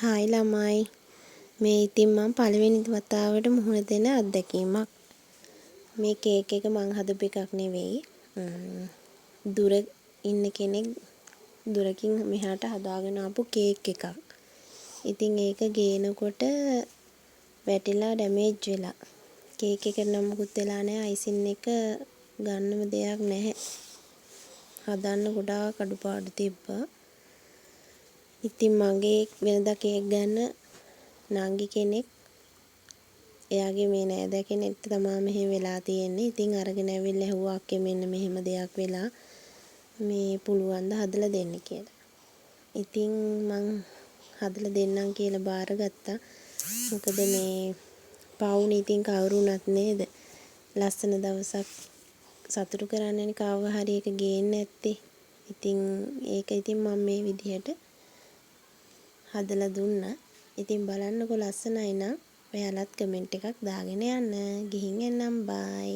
Hi ළමයි මේ ඉතින් මම පළවෙනි වතාවට මුහුණ දෙන අත්දැකීමක්. මේ කේක් එක මං හදපු එකක් නෙවෙයි. දුර ඉන්න කෙනෙක් දුරකින් මෙහාට හදාගෙන ආපු කේක් එකක්. ඉතින් ඒක ගේනකොට වැටිලා ඩැමේජ් වෙලා. කේක් එකට නම් මුකුත් වෙලා නැහැ. අයිසින් එක ගන්නම දෙයක් නැහැ. හදන්න ගොඩාක් අඩුපාඩු තිබ්බා. ඉතින් මගේ වෙනදා කේක් ගන්න නංගි කෙනෙක් එයාගේ මේ නෑදෑ කෙනෙක්ට තමයි මෙහෙම වෙලා තියෙන්නේ. ඉතින් අරගෙන ඇවිල්ලා ඇහුවා අක්කේ මෙන්න මෙහෙම දෙයක් වෙලා මේ පුළුවන් ද හදලා දෙන්න කියලා. ඉතින් මං හදලා දෙන්නම් කියලා බාරගත්තා. මොකද මේ පවුනේ ඉතින් කවුරුණත් නේද? ලස්සන දවසක් සතුටු කරන්නනේ කවව හරි එක ගේන්න ඇත්තේ. ඉතින් ඒක ඉතින් මම මේ විදිහට හදලා දුන්නා. ඉතින් බලන්නකො ලස්සනයි නම් ඔයාලත් කමෙන්ට් එකක් දාගෙන යන්න. ගිහින් එන්නම් බයි.